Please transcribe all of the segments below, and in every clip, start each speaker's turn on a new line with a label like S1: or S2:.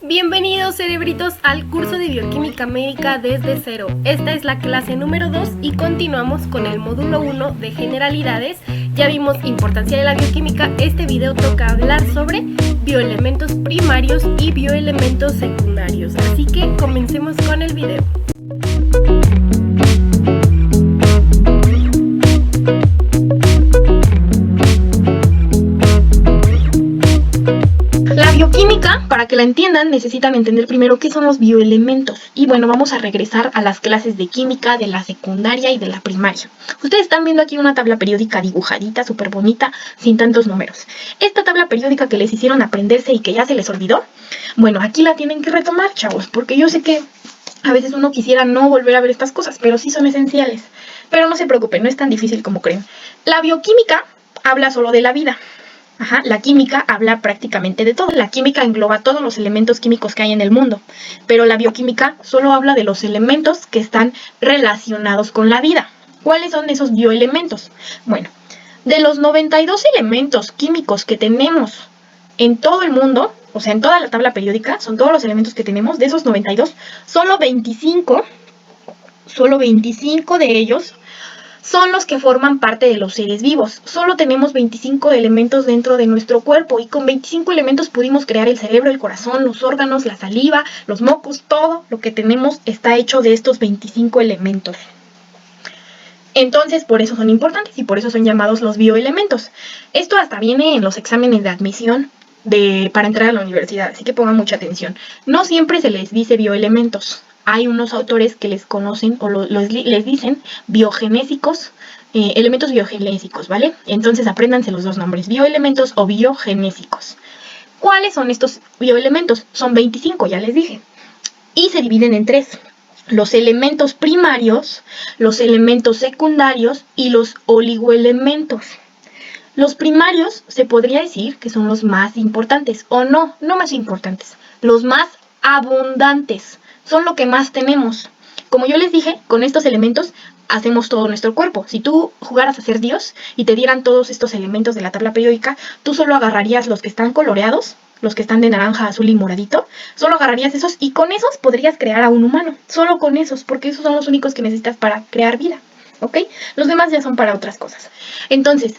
S1: Bienvenidos cerebritos al curso de bioquímica médica desde cero. Esta es la clase número 2 y continuamos con el módulo 1 de generalidades. Ya vimos importancia de la bioquímica. Este video toca hablar sobre bioelementos primarios y bioelementos secundarios. Así que comencemos con el video. La bioquímica, para que la entiendan, necesitan entender primero qué son los bioelementos. Y bueno, vamos a regresar a las clases de química de la secundaria y de la primaria. Ustedes están viendo aquí una tabla periódica dibujadita, súper bonita, sin tantos números. Esta tabla periódica que les hicieron aprenderse y que ya se les olvidó, bueno, aquí la tienen que retomar, chavos, porque yo sé que a veces uno quisiera no volver a ver estas cosas, pero sí son esenciales. Pero no se preocupen, no es tan difícil como creen. La bioquímica habla solo de la vida. La química habla prácticamente de todo. La química engloba todos los elementos químicos que hay en el mundo, pero la bioquímica solo habla de los elementos que están relacionados con la vida. ¿Cuáles son esos bioelementos? Bueno, de los 92 elementos químicos que tenemos en todo el mundo, o sea, en toda la tabla periódica, son todos los elementos que tenemos, de esos 92, solo 25 de ellos son los que forman parte de los seres vivos. Solo tenemos 25 elementos dentro de nuestro cuerpo y con 25 elementos pudimos crear el cerebro, el corazón, los órganos, la saliva, los mocos, todo lo que tenemos está hecho de estos 25 elementos. Entonces, por eso son importantes y por eso son llamados los bioelementos. Esto hasta viene en los exámenes de admisión para entrar a la universidad, así que pongan mucha atención. No siempre se les dice bioelementos. Hay unos autores que les conocen o les dicen biogenésicos, elementos biogenésicos, ¿vale? Entonces apréndanse los dos nombres, bioelementos o biogenésicos. ¿Cuáles son estos bioelementos? Son 25, ya les dije. Y se dividen en tres: los elementos primarios, los elementos secundarios y los oligoelementos. Los primarios se podría decir que son los más importantes, o no más importantes, los más abundantes. Son lo que más tenemos. Como yo les dije, con estos elementos hacemos todo nuestro cuerpo. Si tú jugaras a ser Dios y te dieran todos estos elementos de la tabla periódica, tú solo agarrarías los que están coloreados, los que están de naranja, azul y moradito, solo agarrarías esos y con esos podrías crear a un humano. Solo con esos, porque esos son los únicos que necesitas para crear vida, ¿ok? Los demás ya son para otras cosas. Entonces,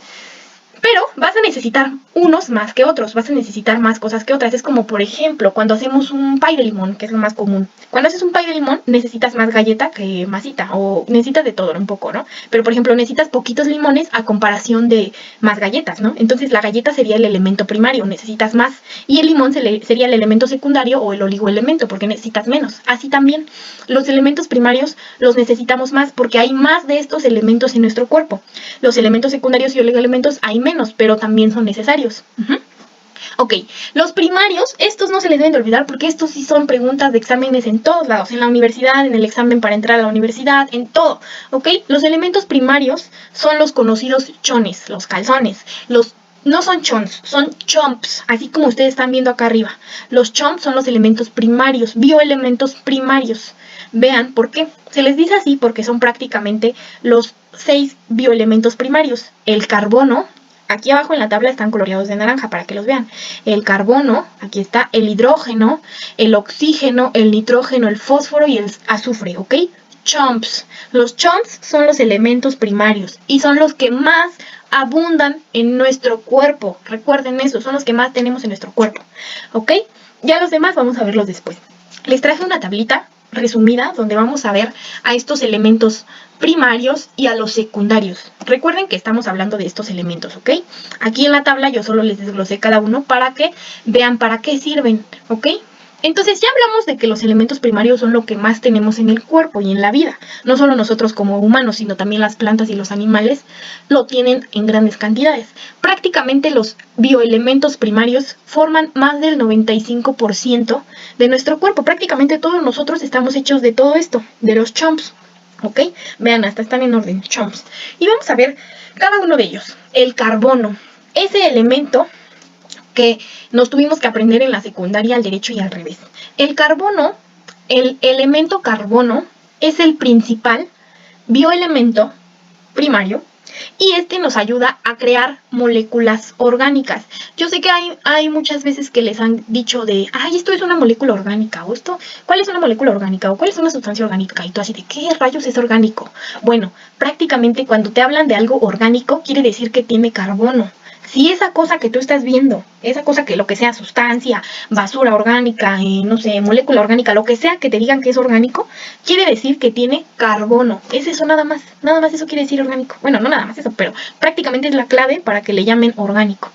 S1: pero vas a necesitar unos más que otros, vas a necesitar más cosas que otras. Es como, por ejemplo, cuando hacemos un pay de limón, que es lo más común. Cuando haces un pay de limón, necesitas más galleta que masita, o necesitas de todo un poco, ¿no? Pero, por ejemplo, necesitas poquitos limones a comparación de más galletas, ¿no? Entonces, la galleta sería el elemento primario, necesitas más. Y el limón sería el elemento secundario o el oligoelemento, porque necesitas menos. Así también, los elementos primarios los necesitamos más porque hay más de estos elementos en nuestro cuerpo. Los elementos secundarios y oligoelementos hay menos, pero también son necesarios. Ok, los primarios, estos no se les deben de olvidar porque estos sí son preguntas de exámenes en todos lados, en la universidad, en el examen para entrar a la universidad, en todo, ok. Los elementos primarios son los conocidos chones, los calzones, no son chons, son chomps, así como ustedes están viendo acá arriba. Los chomps son los elementos primarios, bioelementos primarios. Vean, ¿por qué? Se les dice así porque son prácticamente los 6 bioelementos primarios. El carbono, aquí abajo en la tabla están coloreados de naranja para que los vean. El carbono, aquí está el hidrógeno, el oxígeno, el nitrógeno, el fósforo y el azufre, ¿ok? Chomps. Los chomps son los elementos primarios y son los que más abundan en nuestro cuerpo. Recuerden eso, son los que más tenemos en nuestro cuerpo, ¿ok? Ya los demás vamos a verlos después. Les traje una tablita resumida donde vamos a ver a estos elementos primarios y a los secundarios. Recuerden que estamos hablando de estos elementos, ¿ok? Aquí en la tabla yo solo les desglosé cada uno para que vean para qué sirven, ¿ok? Entonces ya hablamos de que los elementos primarios son lo que más tenemos en el cuerpo y en la vida. No solo nosotros como humanos, sino también las plantas y los animales lo tienen en grandes cantidades. Prácticamente los bioelementos primarios forman más del 95% de nuestro cuerpo. Prácticamente todos nosotros estamos hechos de todo esto, de los chomps, ¿ok? Vean, hasta están en orden, chomps. Y vamos a ver cada uno de ellos. El carbono, ese elemento que nos tuvimos que aprender en la secundaria al derecho y al revés. El carbono, el elemento carbono, es el principal bioelemento primario y este nos ayuda a crear moléculas orgánicas. Yo sé que hay muchas veces que les han dicho de, ay, esto es una molécula orgánica, o esto, ¿cuál es una molécula orgánica? O ¿cuál es una sustancia orgánica? Y tú así de, ¿qué rayos es orgánico? Bueno, prácticamente cuando te hablan de algo orgánico, quiere decir que tiene carbono. Si esa cosa que tú estás viendo, esa cosa que lo que sea, sustancia, basura orgánica, no sé, molécula orgánica, lo que sea que te digan que es orgánico, quiere decir que tiene carbono. Es eso nada más eso quiere decir orgánico. Bueno, no nada más eso, pero prácticamente es la clave para que le llamen orgánico.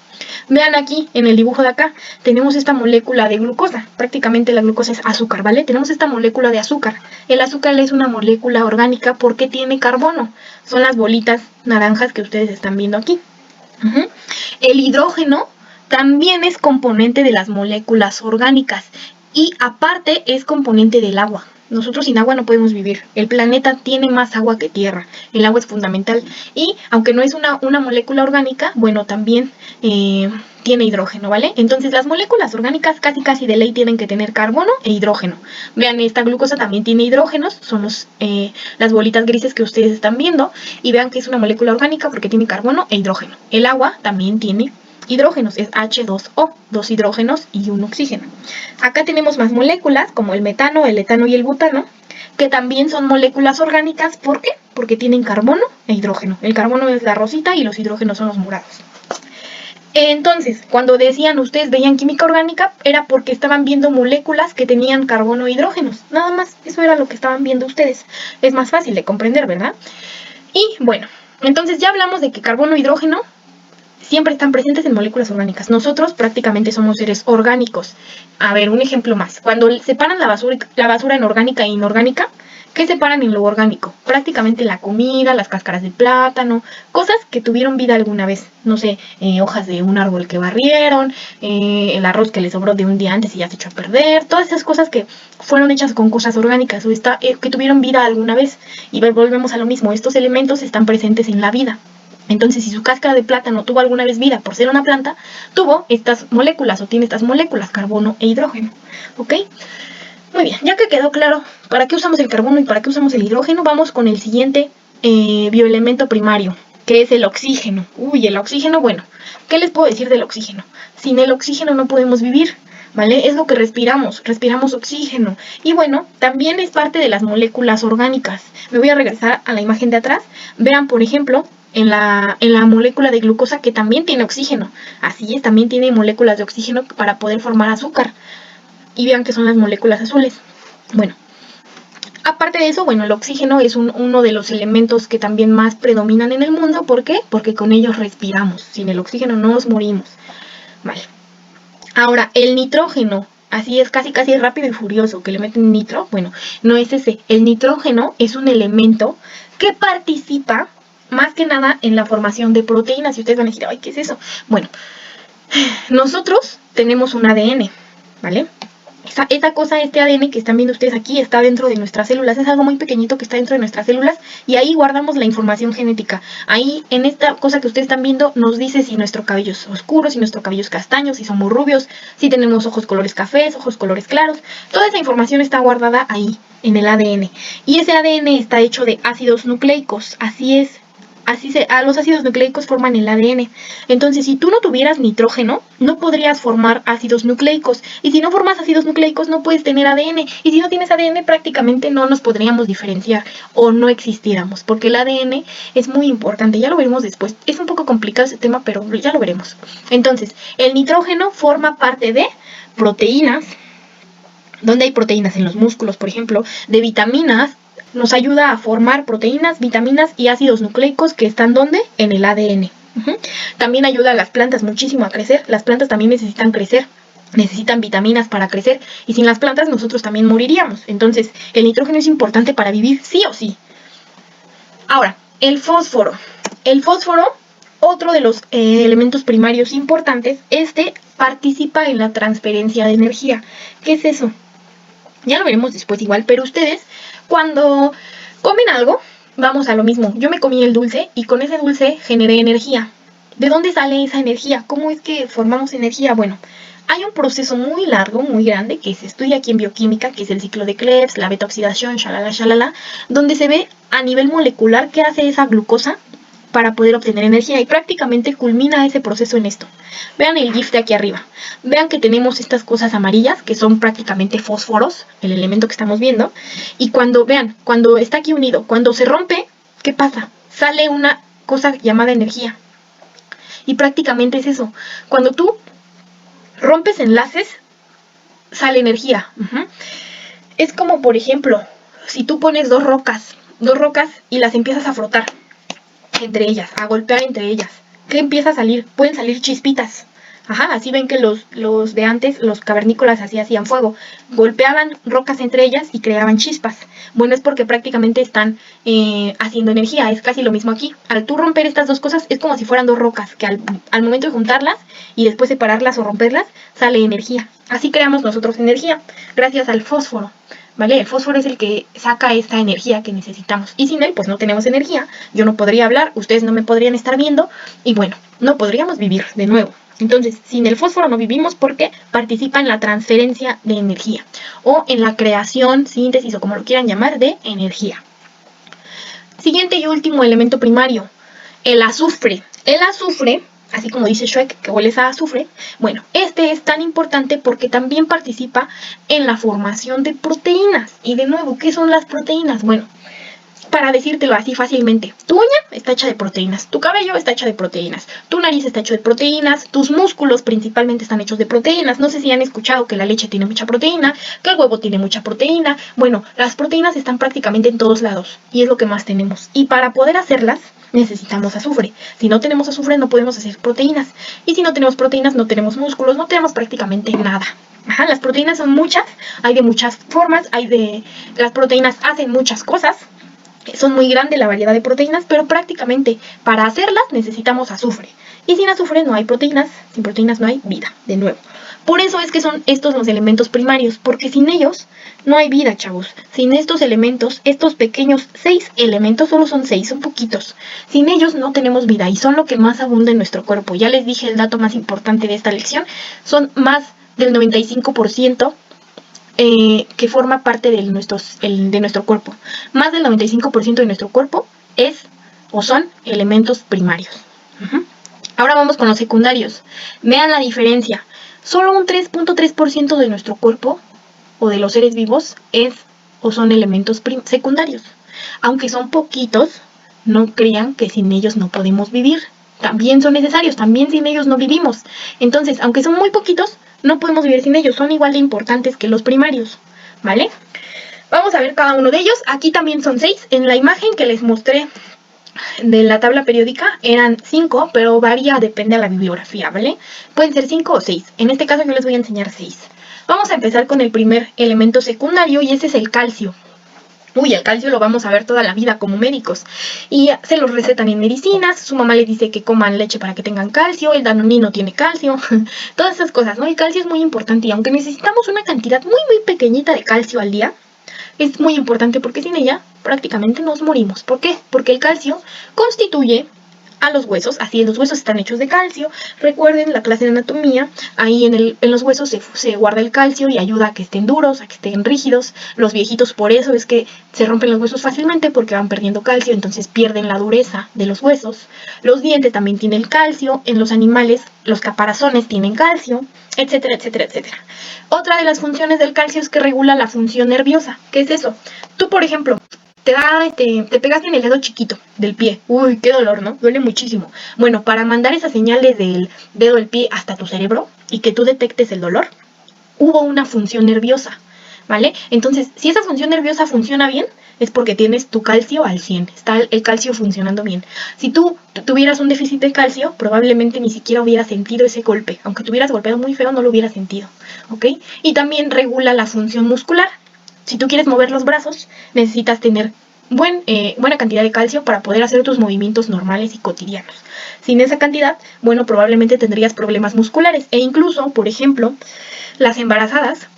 S1: Vean aquí, en el dibujo de acá, tenemos esta molécula de glucosa. Prácticamente la glucosa es azúcar, ¿vale? Tenemos esta molécula de azúcar. El azúcar es una molécula orgánica porque tiene carbono. Son las bolitas naranjas que ustedes están viendo aquí. El hidrógeno también es componente de las moléculas orgánicas y aparte es componente del agua. Nosotros sin agua no podemos vivir. El planeta tiene más agua que tierra. El agua es fundamental. Y aunque no es una molécula orgánica, bueno, también tiene hidrógeno, ¿vale? Entonces las moléculas orgánicas casi de ley tienen que tener carbono e hidrógeno. Vean, esta glucosa también tiene hidrógenos, son las bolitas grises que ustedes están viendo. Y vean que es una molécula orgánica porque tiene carbono e hidrógeno. El agua también tiene hidrógenos, es H2O, 2 hidrógenos y un oxígeno. Acá tenemos más moléculas como el metano, el etano y el butano, que también son moléculas orgánicas. ¿Por qué? Porque tienen carbono e hidrógeno. El carbono es la rosita y los hidrógenos son los morados. Entonces, cuando decían ustedes veían química orgánica, era porque estaban viendo moléculas que tenían carbono e hidrógenos. Nada más, eso era lo que estaban viendo ustedes. Es más fácil de comprender, ¿verdad? Y bueno, entonces ya hablamos de que carbono e hidrógeno siempre están presentes en moléculas orgánicas. Nosotros prácticamente somos seres orgánicos. A ver, un ejemplo más. Cuando separan la basura en orgánica e inorgánica, ¿qué separan en lo orgánico? Prácticamente la comida, las cáscaras de plátano, cosas que tuvieron vida alguna vez. No sé, hojas de un árbol que barrieron, el arroz que le sobró de un día antes y ya se echó a perder. Todas esas cosas que fueron hechas con cosas orgánicas o que tuvieron vida alguna vez. Y volvemos a lo mismo, estos elementos están presentes en la vida. Entonces, si su cáscara de plátano tuvo alguna vez vida por ser una planta, tuvo estas moléculas o tiene estas moléculas, carbono e hidrógeno. ¿Ok? Muy bien, ya que quedó claro para qué usamos el carbono y para qué usamos el hidrógeno, vamos con el siguiente bioelemento primario, que es el oxígeno. Uy, el oxígeno, bueno, ¿qué les puedo decir del oxígeno? Sin el oxígeno no podemos vivir, ¿vale? Es lo que respiramos oxígeno. Y bueno, también es parte de las moléculas orgánicas. Me voy a regresar a la imagen de atrás. Vean, por ejemplo, en la molécula de glucosa que también tiene oxígeno. Así es, también tiene moléculas de oxígeno para poder formar azúcar. Y vean que son las moléculas azules. Bueno, aparte de eso, bueno, el oxígeno es uno de los elementos que también más predominan en el mundo. ¿Por qué? Porque con ellos respiramos. Sin el oxígeno no nos morimos. Vale. Ahora, el nitrógeno. Así es, casi rápido y furioso, que le meten nitro. Bueno, no es ese. El nitrógeno es un elemento que participa más que nada en la formación de proteínas. Y ustedes van a decir, ay, ¿qué es eso? Bueno, nosotros tenemos un ADN, ¿vale? Esa cosa, este ADN que están viendo ustedes aquí, está dentro de nuestras células. Es algo muy pequeñito que está dentro de nuestras células y ahí guardamos la información genética. Ahí, en esta cosa que ustedes están viendo, nos dice si nuestro cabello es oscuro, si nuestro cabello es castaño, si somos rubios, si tenemos ojos colores cafés, ojos colores claros. Toda esa información está guardada ahí, en el ADN. Y ese ADN está hecho de ácidos nucleicos. Así es. Los ácidos nucleicos forman el ADN. Entonces, si tú no tuvieras nitrógeno, no podrías formar ácidos nucleicos. Y si no formas ácidos nucleicos, no puedes tener ADN. Y si no tienes ADN, prácticamente no nos podríamos diferenciar o no existiéramos. Porque el ADN es muy importante. Ya lo veremos después. Es un poco complicado ese tema, pero ya lo veremos. Entonces, el nitrógeno forma parte de proteínas. ¿Dónde hay proteínas? En los músculos, por ejemplo, de vitaminas. Nos ayuda a formar proteínas, vitaminas y ácidos nucleicos que están ¿dónde? En el ADN. También ayuda a las plantas muchísimo a crecer. Las plantas también necesitan crecer, necesitan vitaminas para crecer y sin las plantas nosotros también moriríamos. Entonces, el nitrógeno es importante para vivir sí o sí. Ahora, el fósforo. El fósforo, otro de los elementos primarios importantes, participa en la transferencia de energía. ¿Qué es eso? Ya lo veremos después igual, pero ustedes cuando comen algo, vamos a lo mismo. Yo me comí el dulce y con ese dulce generé energía. ¿De dónde sale esa energía? ¿Cómo es que formamos energía? Bueno, hay un proceso muy largo, muy grande, que se estudia aquí en bioquímica, que es el ciclo de Krebs, la beta oxidación, shalala, donde se ve a nivel molecular qué hace esa glucosa para poder obtener energía y prácticamente culmina ese proceso en esto. Vean el GIF de aquí arriba. Vean que tenemos estas cosas amarillas que son prácticamente fósforos, el elemento que estamos viendo. Y cuando está aquí unido, cuando se rompe, ¿qué pasa? Sale una cosa llamada energía. Y prácticamente es eso. Cuando tú rompes enlaces, sale energía. Es como, por ejemplo, si tú pones dos rocas y las empiezas a frotar entre ellas, a golpear entre ellas, ¿qué empieza a salir? Pueden salir chispitas. Así ven que los de antes, los cavernícolas así hacían fuego. Golpeaban rocas entre ellas y creaban chispas. Bueno, es porque prácticamente están haciendo energía. Es casi lo mismo aquí. Al tú romper estas dos cosas, es como si fueran dos rocas, que al momento de juntarlas y después separarlas o romperlas, sale energía. Así creamos nosotros energía, gracias al fósforo. ¿Vale? El fósforo es el que saca esta energía que necesitamos. Y sin él, pues no tenemos energía. Yo no podría hablar, ustedes no me podrían estar viendo. Y bueno, no podríamos vivir de nuevo. Entonces, sin el fósforo no vivimos porque participa en la transferencia de energía. O en la creación, síntesis o como lo quieran llamar, de energía. Siguiente y último elemento primario. El azufre. El azufre, así como dice Shrek, que huele a azufre, bueno, este es tan importante porque también participa en la formación de proteínas. Y de nuevo, ¿qué son las proteínas? Bueno, para decírtelo así fácilmente, tu uña está hecha de proteínas, tu cabello está hecho de proteínas, tu nariz está hecho de proteínas, tus músculos principalmente están hechos de proteínas. No sé si han escuchado que la leche tiene mucha proteína, que el huevo tiene mucha proteína. Bueno, las proteínas están prácticamente en todos lados y es lo que más tenemos. Y para poder hacerlas, necesitamos azufre. Si no tenemos azufre, no podemos hacer proteínas. Y si no tenemos proteínas, no tenemos músculos, no tenemos prácticamente nada. Las proteínas son muchas, hay de muchas formas, las proteínas hacen muchas cosas. Son muy grandes la variedad de proteínas, pero prácticamente para hacerlas necesitamos azufre. Y sin azufre no hay proteínas, sin proteínas no hay vida, de nuevo. Por eso es que son estos los elementos primarios, porque sin ellos no hay vida, chavos. Sin estos elementos, estos pequeños 6 elementos, solo son 6, son poquitos. Sin ellos no tenemos vida y son lo que más abunda en nuestro cuerpo. Ya les dije el dato más importante de esta lección, son más del 95% que forma parte de nuestro cuerpo. Más del 95% de nuestro cuerpo es o son elementos primarios. Ahora vamos con los secundarios. Vean la diferencia. Solo un 3.3% de nuestro cuerpo o de los seres vivos es o son elementos secundarios. Aunque son poquitos, no crean que sin ellos no podemos vivir. También son necesarios, también sin ellos no vivimos. Entonces, aunque son muy poquitos, no podemos vivir sin ellos, son igual de importantes que los primarios, ¿vale? Vamos a ver cada uno de ellos. Aquí también son 6. En la imagen que les mostré de la tabla periódica eran 5, pero varía, depende de la bibliografía, ¿vale? Pueden ser 5 o 6. En este caso yo les voy a enseñar 6. Vamos a empezar con el primer elemento secundario y ese es el calcio. El calcio lo vamos a ver toda la vida como médicos y se los recetan en medicinas. Su mamá les dice que coman leche para que tengan calcio, el danonino tiene calcio, todas esas cosas, ¿no? El calcio es muy importante y aunque necesitamos una cantidad muy pequeñita de calcio al día, es muy importante porque sin ella prácticamente nos morimos. ¿Por qué? Porque el calcio constituye a los huesos, así los huesos están hechos de calcio. Recuerden la clase de anatomía, ahí en los huesos se guarda el calcio y ayuda a que estén duros, a que estén rígidos. Los viejitos por eso es que se rompen los huesos fácilmente porque van perdiendo calcio, entonces pierden la dureza de los huesos. Los dientes también tienen calcio, en los animales los caparazones tienen calcio, etcétera, etcétera, etcétera. Otra de las funciones del calcio es que regula la función nerviosa. ¿Qué es eso? Tú, por ejemplo, te pegaste en el dedo chiquito del pie. Uy, qué dolor, ¿no? Duele muchísimo. Bueno, para mandar esas señales del dedo del pie hasta tu cerebro y que tú detectes el dolor, hubo una función nerviosa, ¿vale? Entonces, si esa función nerviosa funciona bien, es porque tienes tu calcio al 100, está el calcio funcionando bien. Si tú tuvieras un déficit de calcio, probablemente ni siquiera hubieras sentido ese golpe. Aunque te hubieras golpeado muy feo, no lo hubieras sentido, ¿ok? Y también regula la función muscular. Si tú quieres mover los brazos, necesitas tener buena cantidad de calcio para poder hacer tus movimientos normales y cotidianos. Sin esa cantidad, bueno, probablemente tendrías problemas musculares. E incluso, por ejemplo, las embarazadas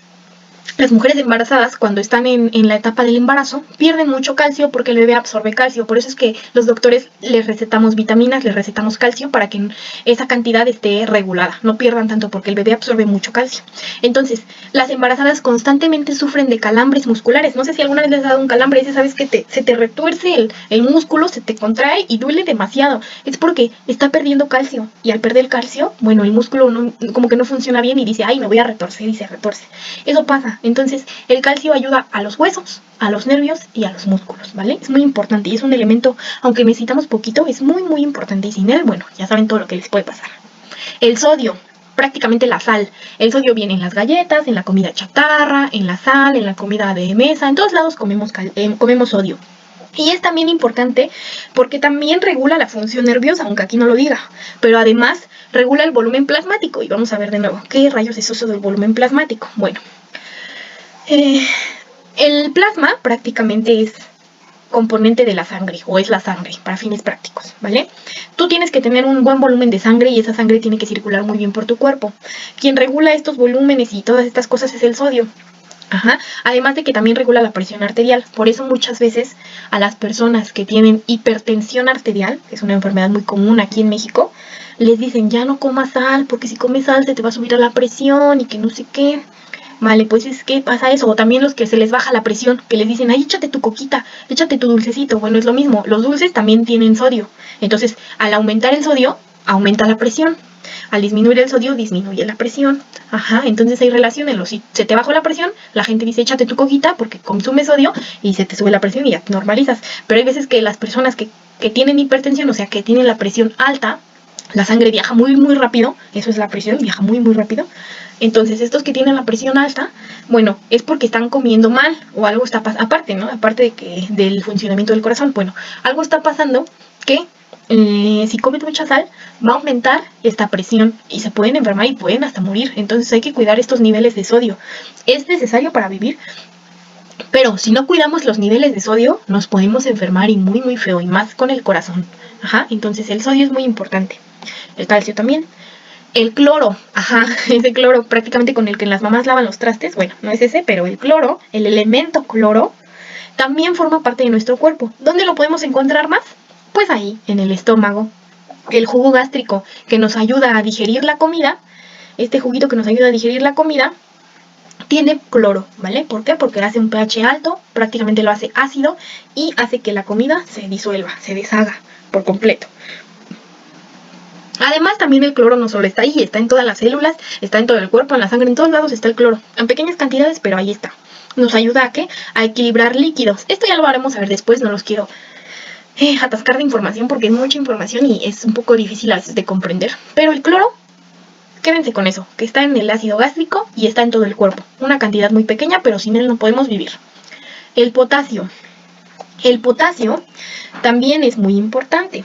S1: las mujeres embarazadas, cuando están en la etapa del embarazo, pierden mucho calcio porque el bebé absorbe calcio. Por eso es que los doctores les recetamos vitaminas, les recetamos calcio para que esa cantidad esté regulada, no pierdan tanto porque el bebé absorbe mucho calcio. Entonces, las embarazadas constantemente sufren de calambres musculares. No sé si alguna vez les has dado un calambre, ese sabes que se te retuerce el músculo, se te contrae y duele demasiado. Es porque está perdiendo calcio, y al perder el calcio, bueno, el músculo como que no funciona bien y dice, ay, me voy a retorcer, y se retuerce. Eso pasa. Entonces, el calcio ayuda a los huesos, a los nervios y a los músculos, ¿vale? Es muy importante y es un elemento, aunque necesitamos poquito, es muy, muy importante. Y sin él, bueno, ya saben todo lo que les puede pasar. El sodio, prácticamente la sal. El sodio viene en las galletas, en la comida chatarra, en la sal, en la comida de mesa. En todos lados comemos sodio. Y es también importante porque también regula la función nerviosa, aunque aquí no lo diga. Pero además regula el volumen plasmático. Y vamos a ver de nuevo, ¿qué rayos es eso del volumen plasmático? Bueno, el plasma prácticamente es componente de la sangre, o es la sangre, para fines prácticos, ¿vale? Tú tienes que tener un buen volumen de sangre y esa sangre tiene que circular muy bien por tu cuerpo. Quien regula estos volúmenes y todas estas cosas es el sodio. Ajá. Además de que también regula la presión arterial. Por eso muchas veces a las personas que tienen hipertensión arterial, que es una enfermedad muy común aquí en México, les dicen ya no comas sal, porque si comes sal se te va a subir a la presión y que no sé qué. Vale, pues es que pasa eso. O también los que se les baja la presión, que les dicen, ay, échate tu coquita, échate tu dulcecito. Bueno, es lo mismo. Los dulces también tienen sodio. Entonces, al aumentar el sodio, aumenta la presión. Al disminuir el sodio, disminuye la presión. Ajá, entonces hay relación en los, si se te bajó la presión, la gente dice, échate tu coquita porque consume sodio y se te sube la presión y ya te normalizas. Pero hay veces que las personas que tienen hipertensión, o sea, que tienen la presión alta, la sangre viaja muy, muy rápido, eso es la presión, viaja muy, muy rápido. Entonces, estos que tienen la presión alta, bueno, es porque están comiendo mal o algo está pasando, aparte, ¿no? Aparte de que del funcionamiento del corazón, bueno, algo está pasando que si comen mucha sal, va a aumentar esta presión y se pueden enfermar y pueden hasta morir. Entonces hay que cuidar estos niveles de sodio. Es necesario para vivir, pero si no cuidamos los niveles de sodio, nos podemos enfermar y muy, muy feo, y más con el corazón. Ajá, entonces el sodio es muy importante. El calcio también. El cloro, ajá, ese cloro prácticamente con el que las mamás lavan los trastes, bueno, no es ese, pero el cloro, el elemento cloro, también forma parte de nuestro cuerpo. ¿Dónde lo podemos encontrar más? Pues ahí, en el estómago. El jugo gástrico que nos ayuda a digerir la comida, este juguito que nos ayuda a digerir la comida, tiene cloro, ¿vale? ¿Por qué? Porque hace un pH alto, prácticamente lo hace ácido y hace que la comida se disuelva, se deshaga por completo. Además, también el cloro no solo está ahí, está en todas las células, está en todo el cuerpo, en la sangre, en todos lados está el cloro. En pequeñas cantidades, pero ahí está. Nos ayuda a ¿qué? A equilibrar líquidos. Esto ya lo haremos a ver después, no los quiero atascar de información porque es mucha información y es un poco difícil a veces de comprender. Pero el cloro, quédense con eso, que está en el ácido gástrico y está en todo el cuerpo. Una cantidad muy pequeña, pero sin él no podemos vivir. El potasio. El potasio también es muy importante.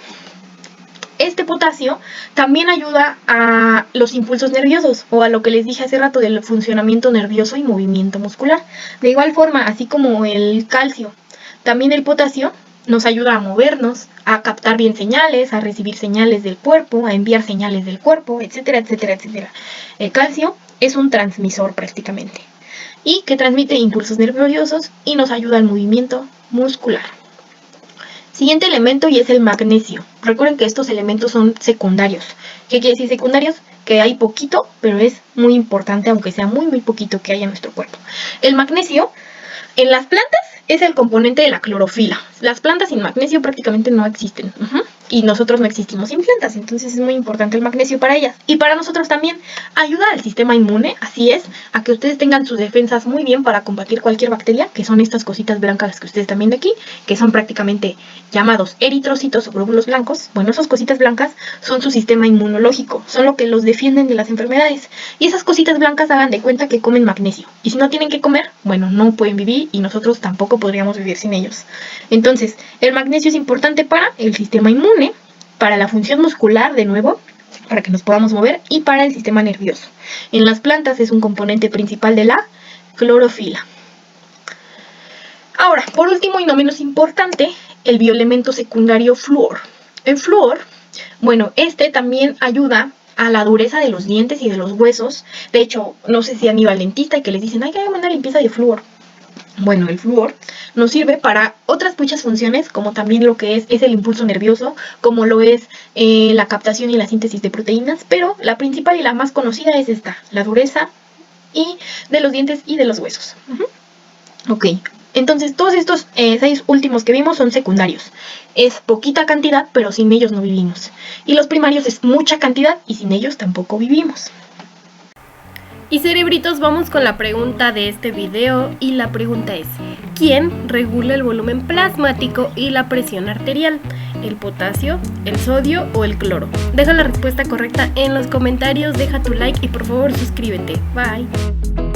S1: Este potasio también ayuda a los impulsos nerviosos o a lo que les dije hace rato del funcionamiento nervioso y movimiento muscular. De igual forma, así como el calcio, también el potasio nos ayuda a movernos, a captar bien señales, a recibir señales del cuerpo, a enviar señales del cuerpo, etcétera, etcétera, etcétera. El calcio es un transmisor prácticamente y que transmite impulsos nerviosos y nos ayuda al movimiento muscular. Siguiente elemento y es el magnesio. Recuerden que estos elementos son secundarios. ¿Qué quiere decir secundarios? Que hay poquito, pero es muy importante, aunque sea muy, muy poquito que haya en nuestro cuerpo. El magnesio en las plantas es el componente de la clorofila. Las plantas sin magnesio prácticamente no existen. Y nosotros no existimos sin plantas, entonces es muy importante el magnesio para ellas. Y para nosotros también ayuda al sistema inmune, así es, a que ustedes tengan sus defensas muy bien para combatir cualquier bacteria, que son estas cositas blancas que ustedes están viendo aquí, que son prácticamente llamados eritrocitos o glóbulos blancos. Bueno, esas cositas blancas son su sistema inmunológico, son lo que los defienden de las enfermedades. Y esas cositas blancas hagan de cuenta que comen magnesio. Y si no tienen que comer, bueno, no pueden vivir y nosotros tampoco podríamos vivir sin ellos. Entonces, el magnesio es importante para el sistema inmune, para la función muscular, de nuevo, para que nos podamos mover, y para el sistema nervioso. En las plantas es un componente principal de la clorofila. Ahora, por último y no menos importante, el bioelemento secundario flúor. El flúor, bueno, este también ayuda a la dureza de los dientes y de los huesos. De hecho, no sé si han ido al dentista y que les dicen, hay que hacer una limpieza de flúor. Bueno, el flúor nos sirve para otras muchas funciones, como también lo que es el impulso nervioso, como lo es la captación y la síntesis de proteínas, pero la principal y la más conocida es esta, la dureza y de los dientes y de los huesos. Ok, entonces todos estos 6 últimos que vimos son secundarios. Es poquita cantidad, pero sin ellos no vivimos. Y los primarios es mucha cantidad y sin ellos tampoco vivimos.
S2: Y cerebritos, vamos con la pregunta de este video, y la pregunta es: ¿quién regula el volumen plasmático y la presión arterial? ¿El potasio, el sodio o el cloro? Deja la respuesta correcta en los comentarios, deja tu like y por favor suscríbete. Bye.